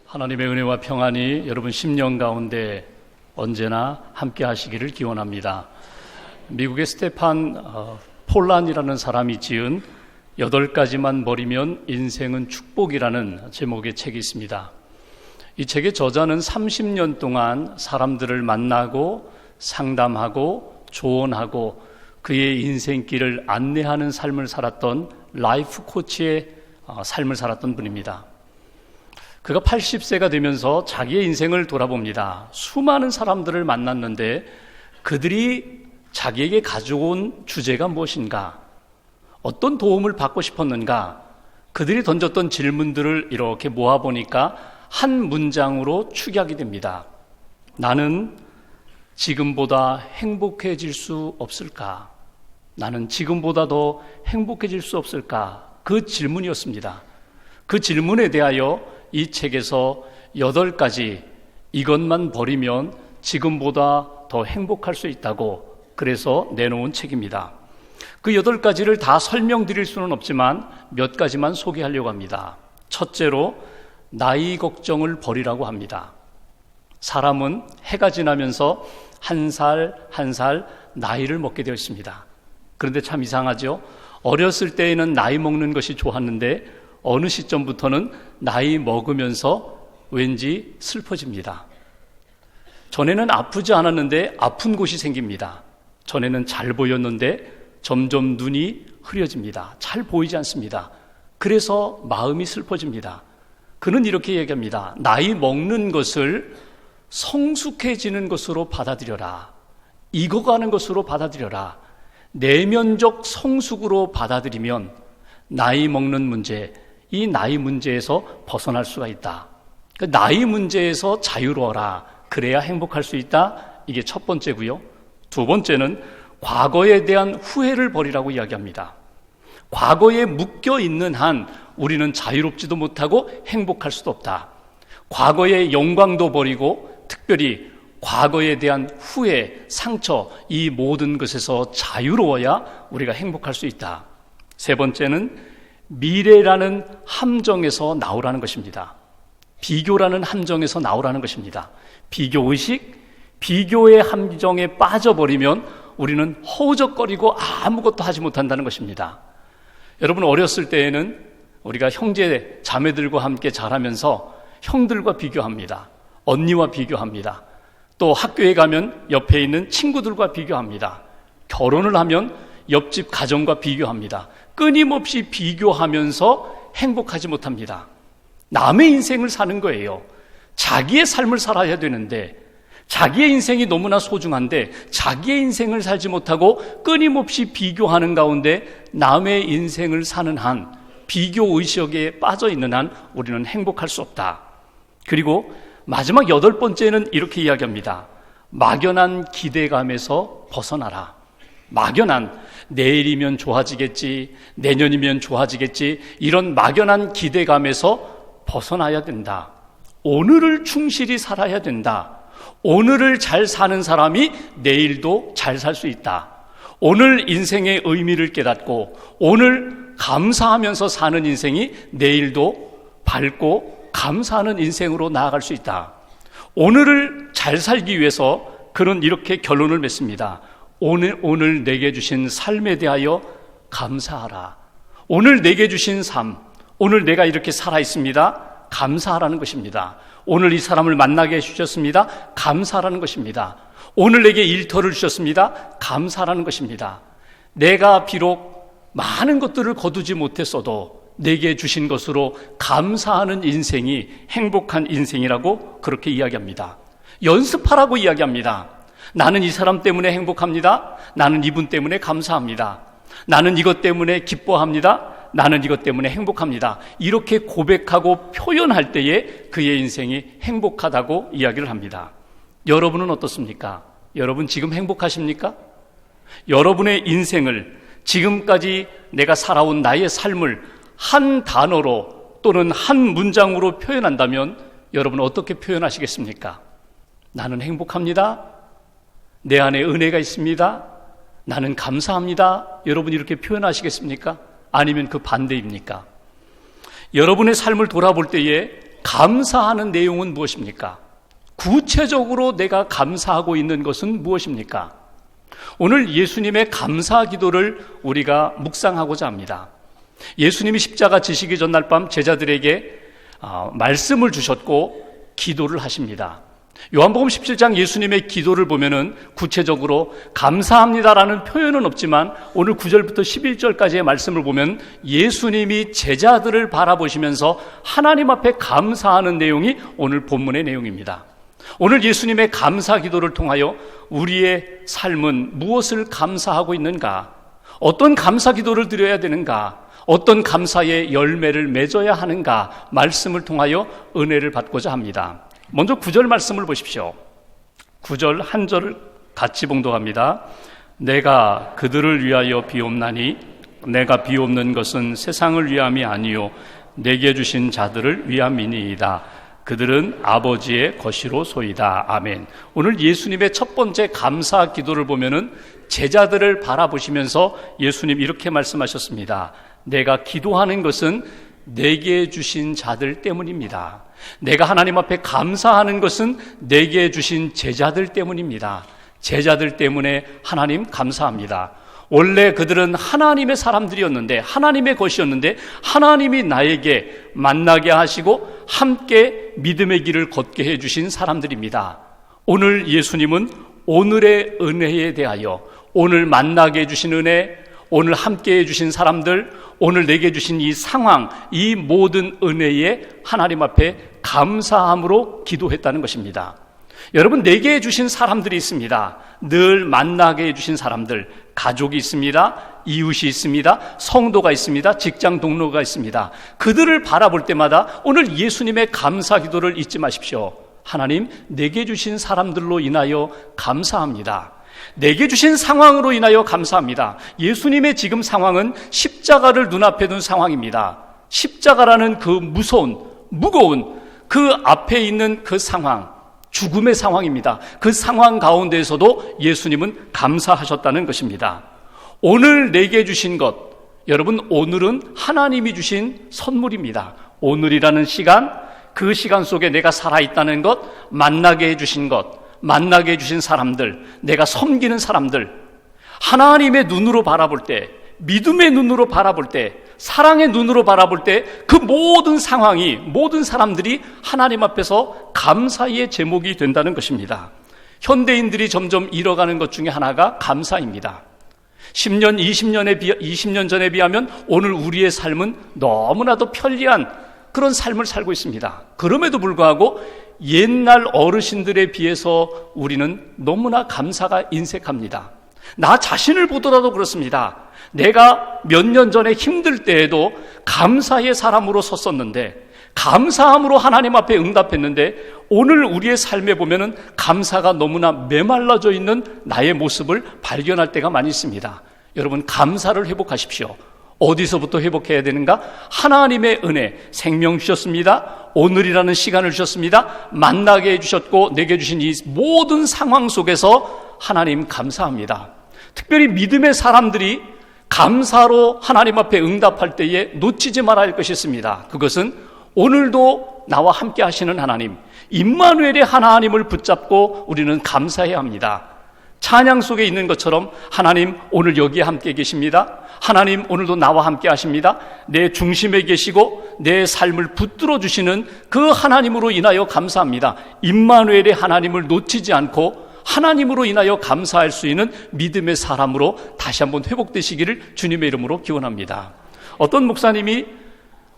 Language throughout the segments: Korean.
하나님의 은혜와 평안이 여러분 심령 가운데 언제나 함께 하시기를 기원합니다. 미국의 스테판 폴란이라는 사람이 지은 8가지만 버리면 인생은 축복이라는 제목의 책이 있습니다. 이 책의 저자는 30년 동안 사람들을 만나고 상담하고 조언하고 그의 인생길을 안내하는 삶을 살았던 라이프 코치의 삶을 살았던 분입니다. 그가 80세가 되면서 자기의 인생을 돌아봅니다. 수많은 사람들을 만났는데 그들이 자기에게 가져온 주제가 무엇인가? 어떤 도움을 받고 싶었는가? 그들이 던졌던 질문들을 이렇게 모아보니까 한 문장으로 축약이 됩니다. 나는 지금보다 행복해질 수 없을까? 나는 지금보다 더 행복해질 수 없을까? 그 질문이었습니다. 그 질문에 대하여 이 책에서 8가지 이것만 버리면 지금보다 더 행복할 수 있다고 그래서 내놓은 책입니다. 그 8가지를 다 설명드릴 수는 없지만 몇 가지만 소개하려고 합니다. 첫째로 나이 걱정을 버리라고 합니다. 사람은 해가 지나면서 한 살 한 살 나이를 먹게 되어 있습니다. 그런데 참 이상하죠? 어렸을 때에는 나이 먹는 것이 좋았는데 어느 시점부터는 나이 먹으면서 왠지 슬퍼집니다. 전에는 아프지 않았는데 아픈 곳이 생깁니다. 전에는 잘 보였는데 점점 눈이 흐려집니다. 잘 보이지 않습니다. 그래서 마음이 슬퍼집니다. 그는 이렇게 얘기합니다. 나이 먹는 것을 성숙해지는 것으로 받아들여라. 익어가는 것으로 받아들여라. 내면적 성숙으로 받아들이면 나이 먹는 문제, 이 나이 문제에서 벗어날 수가 있다. 나이 문제에서 자유로워라. 그래야 행복할 수 있다. 이게 첫 번째고요. 두 번째는 과거에 대한 후회를 버리라고 이야기합니다. 과거에 묶여 있는 한 우리는 자유롭지도 못하고 행복할 수도 없다. 과거의 영광도 버리고 특별히 과거에 대한 후회, 상처, 이 모든 것에서 자유로워야 우리가 행복할 수 있다. 세 번째는 미래라는 함정에서 나오라는 것입니다. 비교라는 함정에서 나오라는 것입니다. 비교의식, 비교의 함정에 빠져버리면 우리는 허우적거리고 아무것도 하지 못한다는 것입니다. 여러분 어렸을 때에는 우리가 형제 자매들과 함께 자라면서 형들과 비교합니다. 언니와 비교합니다. 또 학교에 가면 옆에 있는 친구들과 비교합니다. 결혼을 하면 옆집 가정과 비교합니다. 끊임없이 비교하면서 행복하지 못합니다. 남의 인생을 사는 거예요. 자기의 삶을 살아야 되는데 자기의 인생이 너무나 소중한데 자기의 인생을 살지 못하고 끊임없이 비교하는 가운데 남의 인생을 사는 한 비교의식에 빠져 있는 한 우리는 행복할 수 없다. 그리고 마지막 8번째는 이렇게 이야기합니다. 막연한 기대감에서 벗어나라. 막연한 내일이면 좋아지겠지, 내년이면 좋아지겠지 이런 막연한 기대감에서 벗어나야 된다. 오늘을 충실히 살아야 된다. 오늘을 잘 사는 사람이 내일도 잘 살 수 있다. 오늘 인생의 의미를 깨닫고 오늘 감사하면서 사는 인생이 내일도 밝고 감사하는 인생으로 나아갈 수 있다. 오늘을 잘 살기 위해서 그는 이렇게 결론을 맺습니다. 오늘 내게 주신 삶에 대하여 감사하라. 오늘 내게 주신 삶, 오늘 내가 이렇게 살아 있습니다. 감사하라는 것입니다. 오늘 이 사람을 만나게 해주셨습니다. 감사하라는 것입니다. 오늘 내게 일터를 주셨습니다. 감사하라는 것입니다. 내가 비록 많은 것들을 거두지 못했어도 내게 주신 것으로 감사하는 인생이 행복한 인생이라고 그렇게 이야기합니다. 연습하라고 이야기합니다. 나는 이 사람 때문에 행복합니다. 나는 이분 때문에 감사합니다. 나는 이것 때문에 기뻐합니다. 나는 이것 때문에 행복합니다. 이렇게 고백하고 표현할 때에 그의 인생이 행복하다고 이야기를 합니다. 여러분은 어떻습니까? 여러분 지금 행복하십니까? 여러분의 인생을 지금까지 내가 살아온 나의 삶을 한 단어로 또는 한 문장으로 표현한다면 여러분 어떻게 표현하시겠습니까? 나는 행복합니다. 내 안에 은혜가 있습니다. 나는 감사합니다. 여러분 이렇게 표현하시겠습니까? 아니면 그 반대입니까? 여러분의 삶을 돌아볼 때에 감사하는 내용은 무엇입니까? 구체적으로 내가 감사하고 있는 것은 무엇입니까? 오늘 예수님의 감사 기도를 우리가 묵상하고자 합니다. 예수님이 십자가 지시기 전날 밤 제자들에게 말씀을 주셨고 기도를 하십니다. 요한복음 17장 예수님의 기도를 보면은 구체적으로 감사합니다라는 표현은 없지만 오늘 9절부터 11절까지의 말씀을 보면 예수님이 제자들을 바라보시면서 하나님 앞에 감사하는 내용이 오늘 본문의 내용입니다. 오늘 예수님의 감사 기도를 통하여 우리의 삶은 무엇을 감사하고 있는가? 어떤 감사 기도를 드려야 되는가? 어떤 감사의 열매를 맺어야 하는가? 말씀을 통하여 은혜를 받고자 합니다. 먼저 9절 말씀을 보십시오. 9절 한 절을 같이 봉독합니다. 내가 그들을 위하여 비옵나니 내가 비옵는 것은 세상을 위함이 아니요 내게 주신 자들을 위함이니이다. 그들은 아버지의 것이로소이다. 아멘. 오늘 예수님의 첫 번째 감사 기도를 보면은 제자들을 바라보시면서 예수님 이렇게 말씀하셨습니다. 내가 기도하는 것은 내게 주신 자들 때문입니다. 내가 하나님 앞에 감사하는 것은 내게 주신 제자들 때문입니다. 제자들 때문에 하나님 감사합니다. 원래 그들은 하나님의 사람들이었는데, 하나님의 것이었는데 하나님이 나에게 만나게 하시고 함께 믿음의 길을 걷게 해주신 사람들입니다. 오늘 예수님은 오늘의 은혜에 대하여, 오늘 만나게 해주신 은혜, 오늘 함께 해주신 사람들, 오늘 내게 주신 이 상황, 이 모든 은혜에 하나님 앞에 감사함으로 기도했다는 것입니다. 여러분, 내게 해주신 사람들이 있습니다. 늘 만나게 해주신 사람들, 가족이 있습니다. 이웃이 있습니다. 성도가 있습니다. 직장 동료가 있습니다. 그들을 바라볼 때마다 오늘 예수님의 감사 기도를 잊지 마십시오. 하나님, 내게 주신 사람들로 인하여 감사합니다. 내게 주신 상황으로 인하여 감사합니다. 예수님의 지금 상황은 십자가를 눈앞에 둔 상황입니다. 십자가라는 그 무거운 그 앞에 있는 그 상황, 죽음의 상황입니다. 그 상황 가운데에서도 예수님은 감사하셨다는 것입니다. 오늘 내게 주신 것, 여러분, 오늘은 하나님이 주신 선물입니다. 오늘이라는 시간, 그 시간 속에 내가 살아있다는 것, 만나게 해주신 것, 만나게 해주신 사람들, 내가 섬기는 사람들, 하나님의 눈으로 바라볼 때, 믿음의 눈으로 바라볼 때, 사랑의 눈으로 바라볼 때 그 모든 상황이, 모든 사람들이 하나님 앞에서 감사의 제목이 된다는 것입니다. 현대인들이 점점 잃어가는 것 중에 하나가 감사입니다. 10년, 20년 전에 비하면 오늘 우리의 삶은 너무나도 편리한 그런 삶을 살고 있습니다. 그럼에도 불구하고 옛날 어르신들에 비해서 우리는 너무나 감사가 인색합니다. 나 자신을 보더라도 그렇습니다. 내가 몇 년 전에 힘들 때에도 감사의 사람으로 섰었는데, 감사함으로 하나님 앞에 응답했는데, 오늘 우리의 삶에 보면은 감사가 너무나 메말라져 있는 나의 모습을 발견할 때가 많이 있습니다. 여러분, 감사를 회복하십시오. 어디서부터 회복해야 되는가? 하나님의 은혜, 생명 주셨습니다. 오늘이라는 시간을 주셨습니다. 만나게 해주셨고 내게 주신 이 모든 상황 속에서 하나님 감사합니다. 특별히 믿음의 사람들이 감사로 하나님 앞에 응답할 때에 놓치지 말아야 할 것이 있습니다. 그것은 오늘도 나와 함께 하시는 하나님, 임마누엘의 하나님을 붙잡고 우리는 감사해야 합니다. 찬양 속에 있는 것처럼 하나님 오늘 여기에 함께 계십니다. 하나님 오늘도 나와 함께 하십니다. 내 중심에 계시고 내 삶을 붙들어 주시는 그 하나님으로 인하여 감사합니다. 임마누엘의 하나님을 놓치지 않고 하나님으로 인하여 감사할 수 있는 믿음의 사람으로 다시 한번 회복되시기를 주님의 이름으로 기원합니다. 어떤 목사님이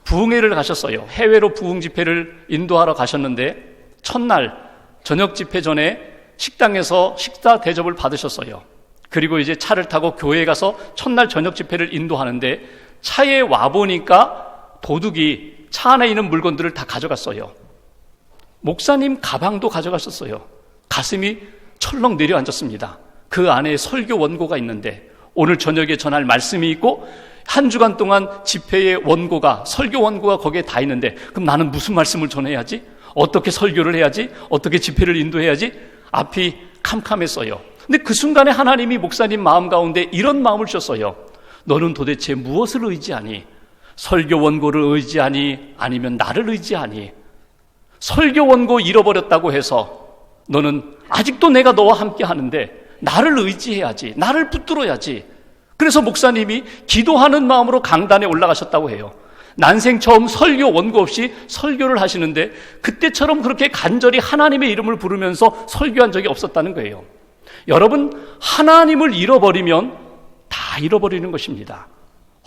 부흥회를 가셨어요. 해외로 부흥 집회를 인도하러 가셨는데 첫날 저녁 집회 전에 식당에서 식사 대접을 받으셨어요. 그리고 이제 차를 타고 교회에 가서 첫날 저녁 집회를 인도하는데 차에 와보니까 도둑이 차 안에 있는 물건들을 다 가져갔어요. 목사님 가방도 가져가셨어요. 가슴이 철렁 내려앉았습니다. 그 안에 설교 원고가 있는데 오늘 저녁에 전할 말씀이 있고 한 주간 동안 집회의 원고가, 설교 원고가 거기에 다 있는데 그럼 나는 무슨 말씀을 전해야지? 어떻게 설교를 해야지? 어떻게 집회를 인도해야지? 앞이 캄캄했어요. 근데 그 순간에 하나님이 목사님 마음 가운데 이런 마음을 주셨어요. 너는 도대체 무엇을 의지하니? 설교 원고를 의지하니? 아니면 나를 의지하니? 설교 원고 잃어버렸다고 해서 너는 아직도 내가 너와 함께 하는데 나를 의지해야지, 나를 붙들어야지. 그래서 목사님이 기도하는 마음으로 강단에 올라가셨다고 해요. 난생 처음 설교 원고 없이 설교를 하시는데 그때처럼 그렇게 간절히 하나님의 이름을 부르면서 설교한 적이 없었다는 거예요. 여러분, 하나님을 잃어버리면 다 잃어버리는 것입니다.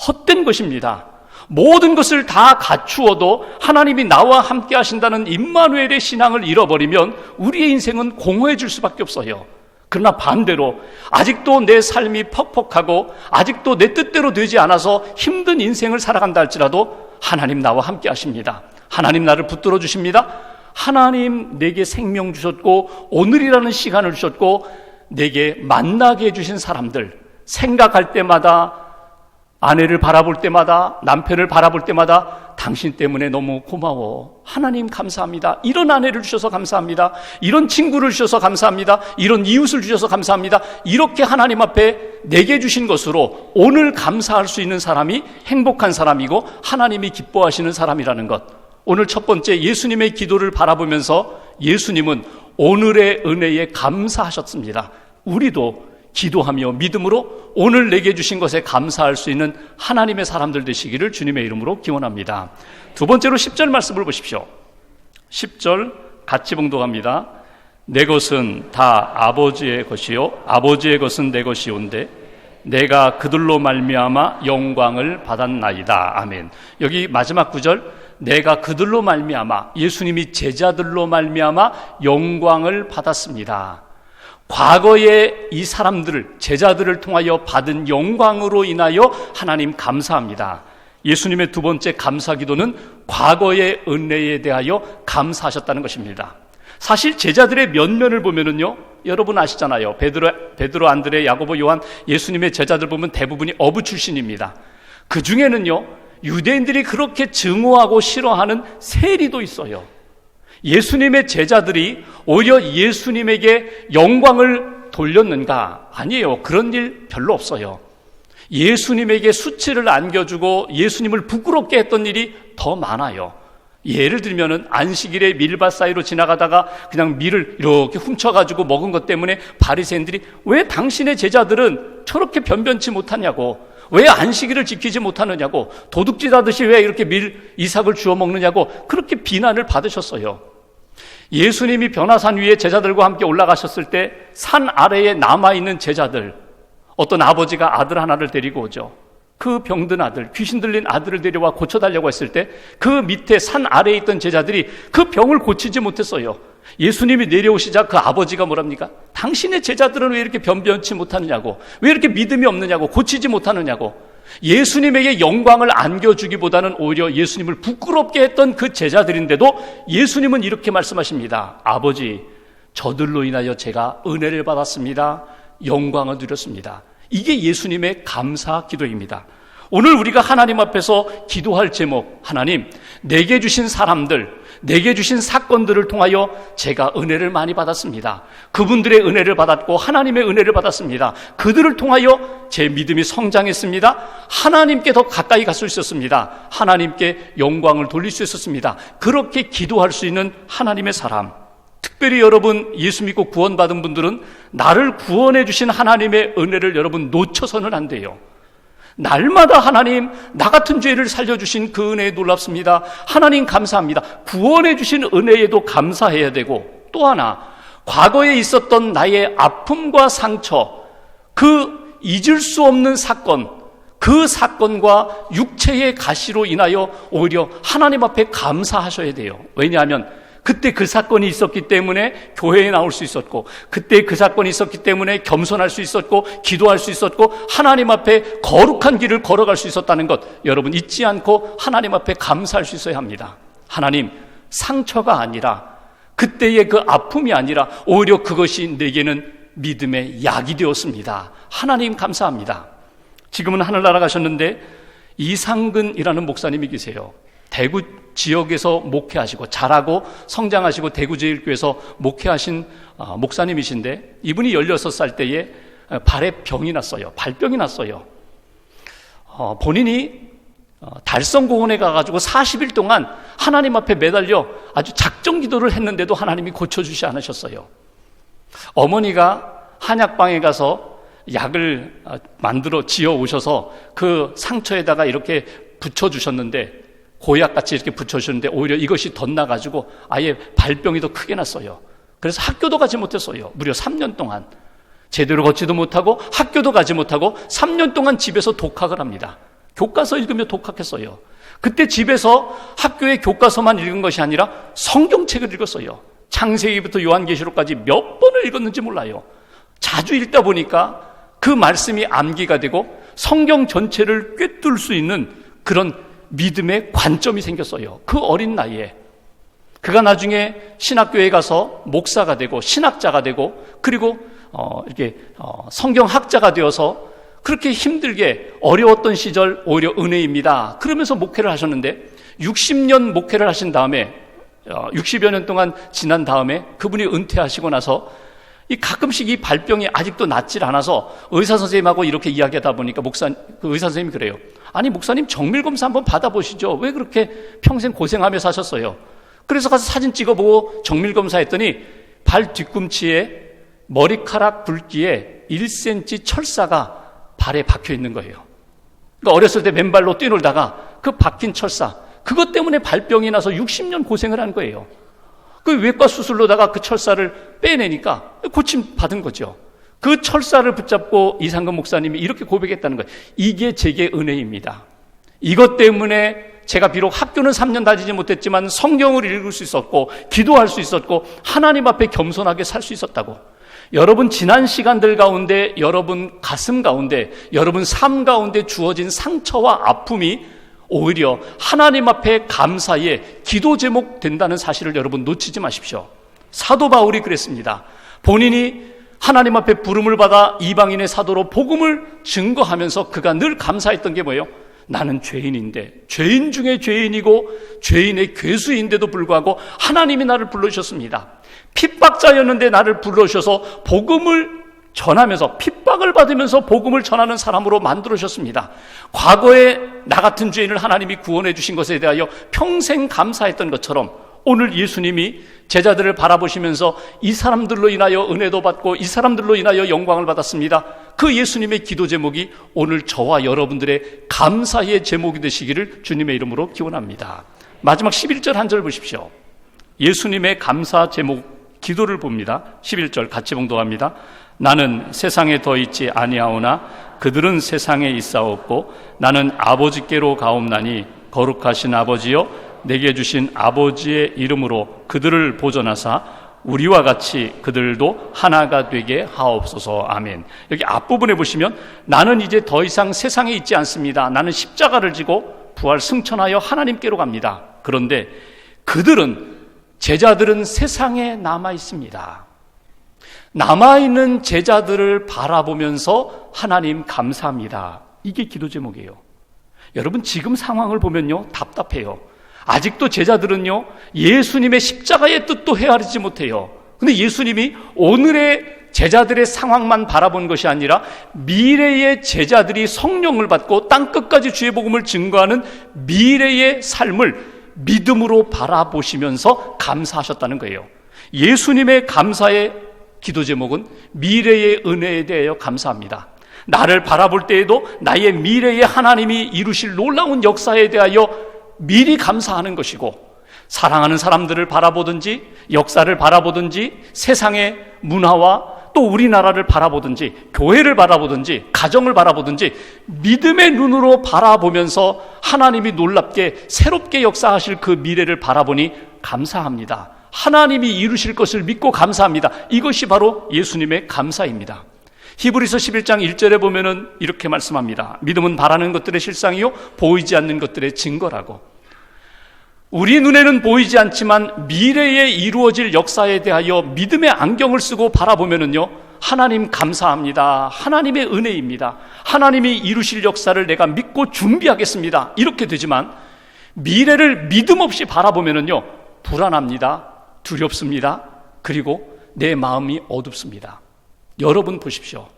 헛된 것입니다. 모든 것을 다 갖추어도 하나님이 나와 함께 하신다는 임마누엘의 신앙을 잃어버리면 우리의 인생은 공허해질 수밖에 없어요. 그러나 반대로 아직도 내 삶이 퍽퍽하고 아직도 내 뜻대로 되지 않아서 힘든 인생을 살아간다 할지라도 하나님 나와 함께 하십니다. 하나님 나를 붙들어 주십니다. 하나님 내게 생명 주셨고 오늘이라는 시간을 주셨고 내게 만나게 해주신 사람들, 생각할 때마다, 아내를 바라볼 때마다, 남편을 바라볼 때마다 당신 때문에 너무 고마워. 하나님 감사합니다. 이런 아내를 주셔서 감사합니다. 이런 친구를 주셔서 감사합니다. 이런 이웃을 주셔서 감사합니다. 이렇게 하나님 앞에 내게 주신 것으로 오늘 감사할 수 있는 사람이 행복한 사람이고 하나님이 기뻐하시는 사람이라는 것. 오늘 첫 번째 예수님의 기도를 바라보면서 예수님은 오늘의 은혜에 감사하셨습니다. 우리도 기도하며 믿음으로 오늘 내게 주신 것에 감사할 수 있는 하나님의 사람들 되시기를 주님의 이름으로 기원합니다. 두 번째로 10절 말씀을 보십시오. 10절 같이 봉독합니다. 내 것은 다 아버지의 것이요 아버지의 것은 내 것이온데 내가 그들로 말미암아 영광을 받았나이다. 아멘. 여기 마지막 구절, 내가 그들로 말미암아, 예수님이 제자들로 말미암아 영광을 받았습니다. 과거에 이 사람들을, 제자들을 통하여 받은 영광으로 인하여 하나님 감사합니다. 예수님의 두 번째 감사 기도는 과거의 은혜에 대하여 감사하셨다는 것입니다. 사실 제자들의 면면을 보면은요, 여러분 아시잖아요. 베드로, 안드레, 야고보, 요한, 예수님의 제자들 보면 대부분이 어부 출신입니다. 그 중에는요, 유대인들이 그렇게 증오하고 싫어하는 세리도 있어요. 예수님의 제자들이 오히려 예수님에게 영광을 돌렸는가? 아니에요. 그런 일 별로 없어요. 예수님에게 수치를 안겨주고 예수님을 부끄럽게 했던 일이 더 많아요. 예를 들면은 안식일에 밀밭 사이로 지나가다가 그냥 밀을 이렇게 훔쳐가지고 먹은 것 때문에 바리새인들이 왜 당신의 제자들은 저렇게 변변치 못하냐고, 왜 안식일을 지키지 못하느냐고, 도둑질하듯이 왜 이렇게 이삭을 주워 먹느냐고 그렇게 비난을 받으셨어요. 예수님이 변화산 위에 제자들과 함께 올라가셨을 때 산 아래에 남아있는 제자들, 어떤 아버지가 아들 하나를 데리고 오죠. 그 병든 아들, 귀신 들린 아들을 데려와 고쳐달라고 했을 때 그 밑에 산 아래에 있던 제자들이 그 병을 고치지 못했어요. 예수님이 내려오시자 그 아버지가 뭐랍니까? 당신의 제자들은 왜 이렇게 변변치 못하느냐고, 왜 이렇게 믿음이 없느냐고, 고치지 못하느냐고. 예수님에게 영광을 안겨주기보다는 오히려 예수님을 부끄럽게 했던 그 제자들인데도 예수님은 이렇게 말씀하십니다. 아버지, 저들로 인하여 제가 은혜를 받았습니다. 영광을 누렸습니다. 이게 예수님의 감사 기도입니다. 오늘 우리가 하나님 앞에서 기도할 제목, 하나님, 내게 주신 사람들, 내게 주신 사건들을 통하여 제가 은혜를 많이 받았습니다. 그분들의 은혜를 받았고 하나님의 은혜를 받았습니다. 그들을 통하여 제 믿음이 성장했습니다. 하나님께 더 가까이 갈 수 있었습니다. 하나님께 영광을 돌릴 수 있었습니다. 그렇게 기도할 수 있는 하나님의 사람, 특별히 여러분 예수 믿고 구원받은 분들은 나를 구원해 주신 하나님의 은혜를 여러분 놓쳐서는 안 돼요. 날마다 하나님, 나 같은 죄를 살려주신 그 은혜에 놀랍습니다. 하나님 감사합니다. 구원해 주신 은혜에도 감사해야 되고, 또 하나, 과거에 있었던 나의 아픔과 상처, 그 잊을 수 없는 사건, 그 사건과 육체의 가시로 인하여 오히려 하나님 앞에 감사하셔야 돼요. 왜냐하면 그때 그 사건이 있었기 때문에 교회에 나올 수 있었고, 그때 그 사건이 있었기 때문에 겸손할 수 있었고, 기도할 수 있었고, 하나님 앞에 거룩한 길을 걸어갈 수 있었다는 것, 여러분 잊지 않고 하나님 앞에 감사할 수 있어야 합니다. 하나님, 상처가 아니라, 그때의 그 아픔이 아니라 오히려 그것이 내게는 믿음의 약이 되었습니다. 하나님 감사합니다. 지금은 하늘나라 가셨는데 이상근이라는 목사님이 계세요. 대구 지역에서 목회하시고 자라고 성장하시고 대구제일교회에서 목회하신 목사님이신데, 이분이 16살 때에 발에 병이 났어요. 발병이 났어요. 본인이 달성공원에 가가지고 40일 동안 하나님 앞에 매달려 아주 작정 기도를 했는데도 하나님이 고쳐주지 않으셨어요. 어머니가 한약방에 가서 약을 만들어 지어 오셔서 그 상처에다가 이렇게 붙여주셨는데, 고약같이 이렇게 붙여주셨는데 오히려 이것이 덧나가지고 아예 발병이 더 크게 났어요. 그래서 학교도 가지 못했어요. 무려 3년 동안 제대로 걷지도 못하고 학교도 가지 못하고 3년 동안 집에서 독학을 합니다. 교과서 읽으며 독학했어요. 그때 집에서 학교의 교과서만 읽은 것이 아니라 성경책을 읽었어요. 창세기부터 요한계시록까지 몇 번을 읽었는지 몰라요. 자주 읽다 보니까 그 말씀이 암기가 되고 성경 전체를 꿰뚫을 수 있는 그런 믿음의 관점이 생겼어요. 그 어린 나이에. 그가 나중에 신학교에 가서 목사가 되고 신학자가 되고 그리고 성경학자가 되어서 그렇게 힘들게 어려웠던 시절 오히려 은혜입니다. 그러면서 목회를 하셨는데 60년 목회를 하신 다음에 60여 년 동안 지난 다음에 그분이 은퇴하시고 나서 가끔씩 이 발병이 아직도 낫질 않아서 의사 선생님하고 이렇게 이야기하다 보니까 그 의사 선생님이 그래요. 아니 목사님 정밀검사 한번 받아보시죠. 왜 그렇게 평생 고생하며 사셨어요? 그래서 가서 사진 찍어보고 정밀검사 했더니 발 뒤꿈치에 머리카락 굵기에 1cm 철사가 발에 박혀 있는 거예요. 그러니까 어렸을 때 맨발로 뛰놀다가 그 박힌 철사, 그것 때문에 발병이 나서 60년 고생을 한 거예요. 그 외과 수술로다가 그 철사를 빼내니까 고침 받은 거죠. 그 철사를 붙잡고 이상근 목사님이 이렇게 고백했다는 거예요. 이게 제게 은혜입니다. 이것 때문에 제가 비록 학교는 3년 다니지 못했지만 성경을 읽을 수 있었고 기도할 수 있었고 하나님 앞에 겸손하게 살 수 있었다고. 여러분 지난 시간들 가운데 여러분 가슴 가운데 여러분 삶 가운데 주어진 상처와 아픔이 오히려 하나님 앞에 감사의 기도 제목 된다는 사실을 여러분 놓치지 마십시오. 사도 바울이 그랬습니다. 본인이 하나님 앞에 부름을 받아 이방인의 사도로 복음을 증거하면서 그가 늘 감사했던 게 뭐예요? 나는 죄인인데, 죄인 중에 죄인이고 죄인의 괴수인데도 불구하고 하나님이 나를 불러주셨습니다. 핍박자였는데 나를 불러주셔서 복음을 전하면서 핍박을 받으면서 복음을 전하는 사람으로 만들어주셨습니다. 과거에 나 같은 죄인을 하나님이 구원해 주신 것에 대하여 평생 감사했던 것처럼 오늘 예수님이 제자들을 바라보시면서 이 사람들로 인하여 은혜도 받고 이 사람들로 인하여 영광을 받았습니다. 그 예수님의 기도 제목이 오늘 저와 여러분들의 감사의 제목이 되시기를 주님의 이름으로 기원합니다. 마지막 11절 한 절 보십시오. 예수님의 감사 제목 기도를 봅니다. 11절 같이 봉독합니다. 나는 세상에 더 있지 아니하오나 그들은 세상에 있사옵고 나는 아버지께로 가옵나니 거룩하신 아버지여 내게 주신 아버지의 이름으로 그들을 보존하사 우리와 같이 그들도 하나가 되게 하옵소서. 아멘. 여기 앞부분에 보시면 나는 이제 더 이상 세상에 있지 않습니다. 나는 십자가를 지고 부활 승천하여 하나님께로 갑니다. 그런데 그들은, 제자들은 세상에 남아 있습니다. 남아있는 제자들을 바라보면서 하나님 감사합니다. 이게 기도 제목이에요. 여러분 지금 상황을 보면요 답답해요. 아직도 제자들은요 예수님의 십자가의 뜻도 헤아리지 못해요. 근데 예수님이 오늘의 제자들의 상황만 바라본 것이 아니라 미래의 제자들이 성령을 받고 땅끝까지 주의 복음을 증거하는 미래의 삶을 믿음으로 바라보시면서 감사하셨다는 거예요. 예수님의 감사의 기도 제목은 미래의 은혜에 대하여 감사합니다. 나를 바라볼 때에도 나의 미래의 하나님이 이루실 놀라운 역사에 대하여 미리 감사하는 것이고, 사랑하는 사람들을 바라보든지 역사를 바라보든지 세상의 문화와 또 우리나라를 바라보든지 교회를 바라보든지 가정을 바라보든지 믿음의 눈으로 바라보면서 하나님이 놀랍게 새롭게 역사하실 그 미래를 바라보니 감사합니다. 하나님이 이루실 것을 믿고 감사합니다. 이것이 바로 예수님의 감사입니다. 히브리서 11장 1절에 보면은 이렇게 말씀합니다. 믿음은 바라는 것들의 실상이요 보이지 않는 것들의 증거라고. 우리 눈에는 보이지 않지만 미래에 이루어질 역사에 대하여 믿음의 안경을 쓰고 바라보면은요 하나님 감사합니다. 하나님의 은혜입니다. 하나님이 이루실 역사를 내가 믿고 준비하겠습니다. 이렇게 되지만 미래를 믿음 없이 바라보면은요 불안합니다. 두렵습니다. 그리고 내 마음이 어둡습니다. 여러분 보십시오.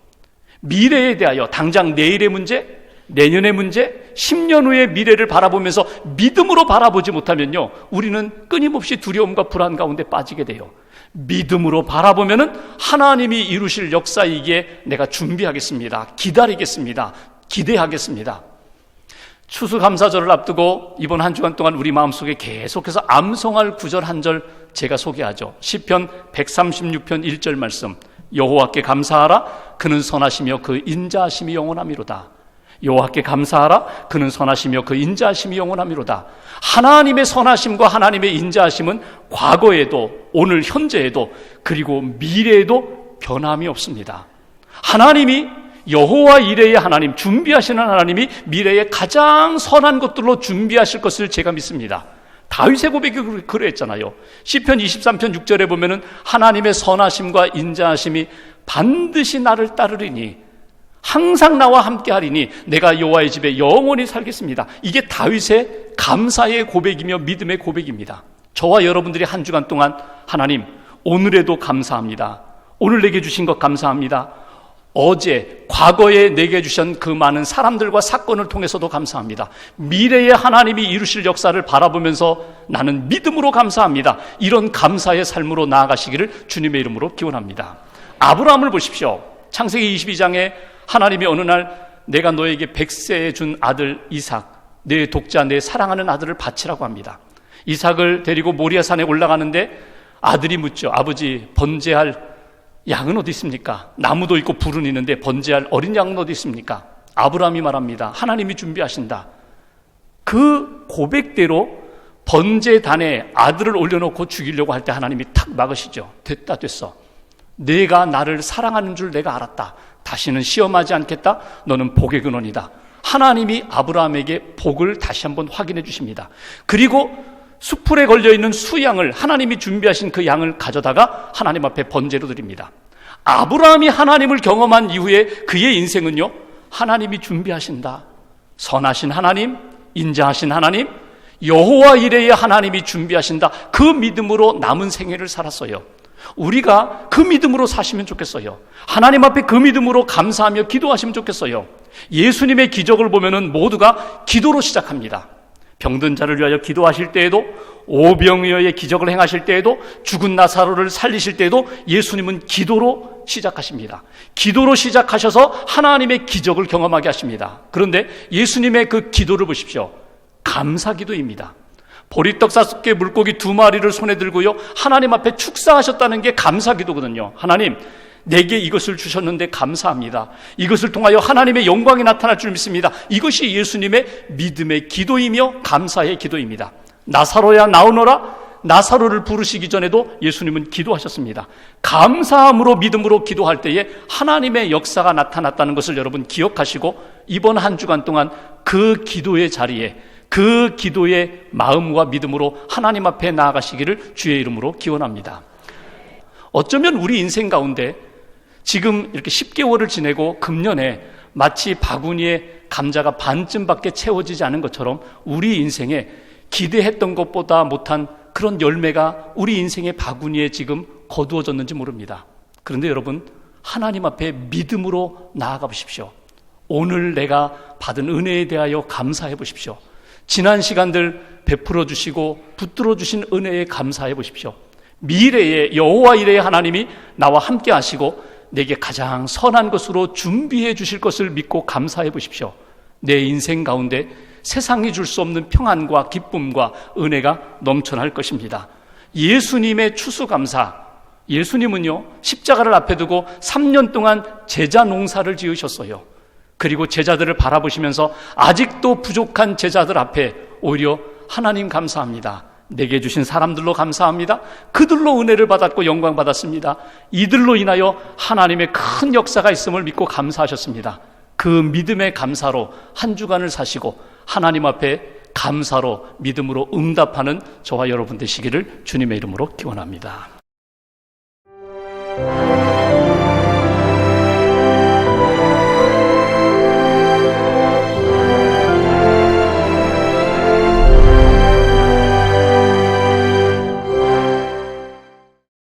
미래에 대하여 당장 내일의 문제, 내년의 문제, 10년 후의 미래를 바라보면서 믿음으로 바라보지 못하면요, 우리는 끊임없이 두려움과 불안 가운데 빠지게 돼요. 믿음으로 바라보면은 하나님이 이루실 역사이기에 내가 준비하겠습니다. 기다리겠습니다. 기대하겠습니다. 추수감사절을 앞두고 이번 한 주간 동안 우리 마음속에 계속해서 암송할 구절 한 절 제가 소개하죠. 시편 136편 1절 말씀. 여호와께 감사하라. 그는 선하시며 그 인자하심이 영원하미로다. 여호와께 감사하라. 그는 선하시며 그 인자하심이 영원하미로다. 하나님의 선하심과 하나님의 인자하심은 과거에도, 오늘 현재에도, 그리고 미래에도 변함이 없습니다. 하나님이, 여호와 이레의 하나님, 준비하시는 하나님이 미래에 가장 선한 것들로 준비하실 것을 제가 믿습니다. 다윗의 고백이 그랬잖아요. 시편 23편 6절에 보면은 하나님의 선하심과 인자하심이 반드시 나를 따르리니, 항상 나와 함께하리니 내가 여호와의 집에 영원히 살겠습니다. 이게 다윗의 감사의 고백이며 믿음의 고백입니다. 저와 여러분들이 한 주간 동안 하나님, 오늘에도 감사합니다. 오늘 내게 주신 것 감사합니다. 어제, 과거에 내게 주신 그 많은 사람들과 사건을 통해서도 감사합니다. 미래에 하나님이 이루실 역사를 바라보면서 나는 믿음으로 감사합니다. 이런 감사의 삶으로 나아가시기를 주님의 이름으로 기원합니다. 아브라함을 보십시오. 창세기 22장에 하나님이 어느 날 내가 너에게 100세에 준 아들 이삭, 내 독자, 내 사랑하는 아들을 바치라고 합니다. 이삭을 데리고 모리아산에 올라가는데 아들이 묻죠. 아버지, 번제할 양은 어디 있습니까? 나무도 있고 불은 있는데 번제할 어린 양은 어디 있습니까? 아브라함이 말합니다. 하나님이 준비하신다. 그 고백대로 번제단에 아들을 올려놓고 죽이려고 할 때 하나님이 탁 막으시죠. 됐어. 내가 나를 사랑하는 줄 내가 알았다. 다시는 시험하지 않겠다. 너는 복의 근원이다. 하나님이 아브라함에게 복을 다시 한번 확인해 주십니다. 그리고 수풀에 걸려있는 수양을, 하나님이 준비하신 그 양을 가져다가 하나님 앞에 번제로 드립니다. 아브라함이 하나님을 경험한 이후에 그의 인생은요, 하나님이 준비하신다. 선하신 하나님, 인자하신 하나님, 여호와 이레의 하나님이 준비하신다. 그 믿음으로 남은 생애를 살았어요. 우리가 그 믿음으로 사시면 좋겠어요. 하나님 앞에 그 믿음으로 감사하며 기도하시면 좋겠어요. 예수님의 기적을 보면은 모두가 기도로 시작합니다. 병든 자를 위하여 기도하실 때에도, 오병이어의 기적을 행하실 때에도, 죽은 나사로를 살리실 때에도 예수님은 기도로 시작하십니다. 기도로 시작하셔서 하나님의 기적을 경험하게 하십니다. 그런데 예수님의 그 기도를 보십시오. 감사기도입니다. 보리떡 5개, 물고기 2마리를 손에 들고요, 하나님 앞에 축사하셨다는 게 감사기도거든요. 하나님, 내게 이것을 주셨는데 감사합니다. 이것을 통하여 하나님의 영광이 나타날 줄 믿습니다. 이것이 예수님의 믿음의 기도이며 감사의 기도입니다. 나사로야 나오너라. 나사로를 부르시기 전에도 예수님은 기도하셨습니다. 감사함으로 믿음으로 기도할 때에 하나님의 역사가 나타났다는 것을 여러분 기억하시고, 이번 한 주간 동안 그 기도의 자리에, 그 기도의 마음과 믿음으로 하나님 앞에 나아가시기를 주의 이름으로 기원합니다. 어쩌면 우리 인생 가운데 지금 이렇게 10개월을 지내고 금년에 마치 바구니에 감자가 반쯤밖에 채워지지 않은 것처럼 우리 인생에 기대했던 것보다 못한 그런 열매가 우리 인생의 바구니에 지금 거두어졌는지 모릅니다. 그런데 여러분, 하나님 앞에 믿음으로 나아가 보십시오. 오늘 내가 받은 은혜에 대하여 감사해 보십시오. 지난 시간들 베풀어 주시고 붙들어 주신 은혜에 감사해 보십시오. 미래에 여호와 이레의 하나님이 나와 함께 하시고 내게 가장 선한 것으로 준비해 주실 것을 믿고 감사해 보십시오. 내 인생 가운데 세상이 줄 수 없는 평안과 기쁨과 은혜가 넘쳐날 것입니다. 예수님의 추수감사, 예수님은요, 십자가를 앞에 두고 3년 동안 제자 농사를 지으셨어요. 그리고 제자들을 바라보시면서 아직도 부족한 제자들 앞에 오히려 하나님 감사합니다. 내게 주신 사람들로 감사합니다. 그들로 은혜를 받았고 영광 받았습니다. 이들로 인하여 하나님의 큰 역사가 있음을 믿고 감사하셨습니다. 그 믿음의 감사로 한 주간을 사시고 하나님 앞에 감사로 믿음으로 응답하는 저와 여러분 되시기를 주님의 이름으로 기원합니다.